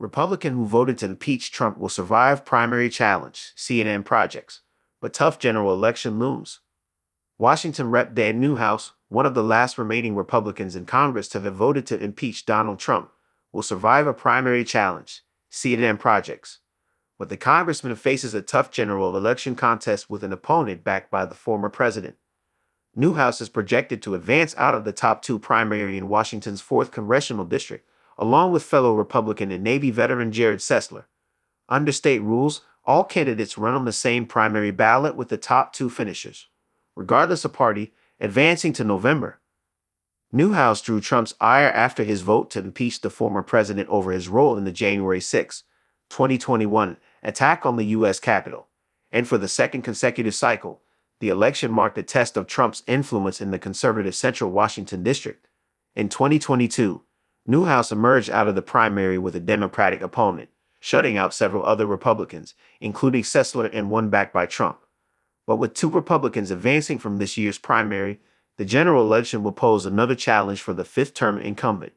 Republican who voted to impeach Trump will survive primary challenge, CNN projects, but tough general election looms. Washington Rep. Dan Newhouse, one of the last remaining Republicans in Congress to have voted to impeach Donald Trump, will survive a primary challenge, CNN projects. But the congressman faces a tough general election contest with an opponent backed by the former president. Newhouse is projected to advance out of the top two primary in Washington's 4th congressional district, along with fellow Republican and Navy veteran Jerrod Sessler. Under state rules, all candidates run on the same primary ballot with the top two finishers, regardless of party, advancing to November. Newhouse drew Trump's ire after his vote to impeach the former president over his role in the January 6, 2021 attack on the U.S. Capitol, and for the second consecutive cycle, the election marked a test of Trump's influence in the conservative Central Washington district. In 2022, Newhouse emerged out of the primary with a Democratic opponent, shutting out several other Republicans, including Sessler and one backed by Trump. But with two Republicans advancing from this year's primary, the general election will pose another challenge for the fifth-term incumbent.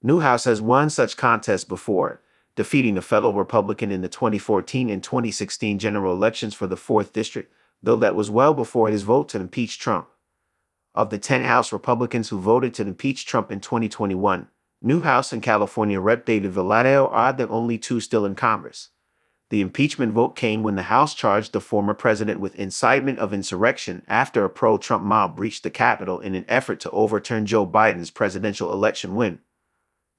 Newhouse has won such contests before, defeating a fellow Republican in the 2014 and 2016 general elections for the 4th District, though that was well before his vote to impeach Trump. Of the 10 House Republicans who voted to impeach Trump in 2021, Newhouse and California Rep. David Valadao are the only two still in Congress. The impeachment vote came when the House charged the former president with incitement of insurrection after a pro-Trump mob breached the Capitol in an effort to overturn Joe Biden's presidential election win.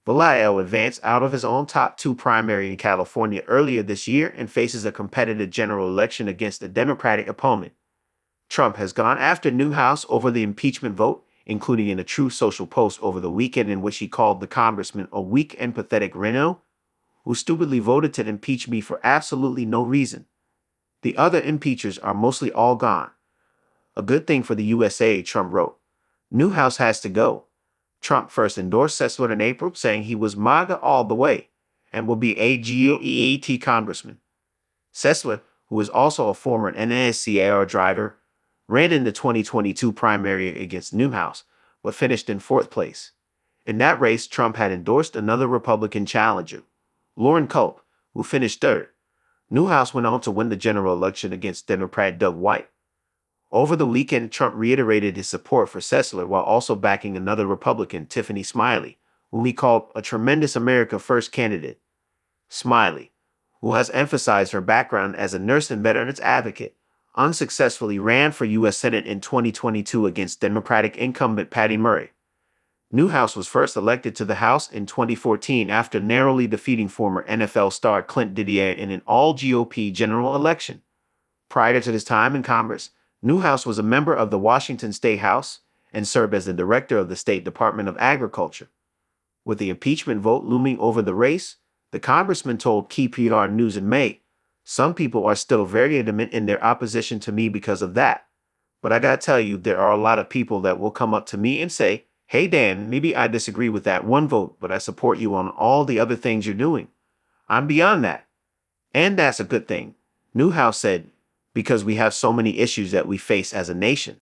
Valadao advanced out of his own top two primary in California earlier this year and faces a competitive general election against a Democratic opponent. Trump has gone after Newhouse over the impeachment vote, including in a Truth Social post over the weekend in which he called the congressman a weak and pathetic rhino who stupidly voted to impeach me for absolutely no reason. The other impeachers are mostly all gone. A good thing for the USA, Trump wrote. Newhouse has to go. Trump first endorsed Sessler in April, saying he was MAGA all the way and will be a GREAT Congressman. Sessler, who is also a former NASCAR driver, ran in the 2022 primary against Newhouse, but finished in 4th place. In that race, Trump had endorsed another Republican challenger, Lauren Culp, who finished 3rd. Newhouse went on to win the general election against Democrat Doug White. Over the weekend, Trump reiterated his support for Sessler while also backing another Republican, Tiffany Smiley, whom he called a tremendous America First candidate. Smiley, who has emphasized her background as a nurse and veterans advocate, unsuccessfully ran for U.S. Senate in 2022 against Democratic incumbent Patty Murray. Newhouse was first elected to the House in 2014 after narrowly defeating former NFL star Clint Didier in an all-GOP general election. Prior to his time in Congress, Newhouse was a member of the Washington State House and served as the director of the State Department of Agriculture. With the impeachment vote looming over the race, the congressman told Key PR News in May, "Some people are still very adamant in their opposition to me because of that. But I gotta tell you, there are a lot of people that will come up to me and say, 'Hey Dan, maybe I disagree with that one vote, but I support you on all the other things you're doing. I'm beyond that.' And that's a good thing," Newhouse said, "because we have so many issues that we face as a nation."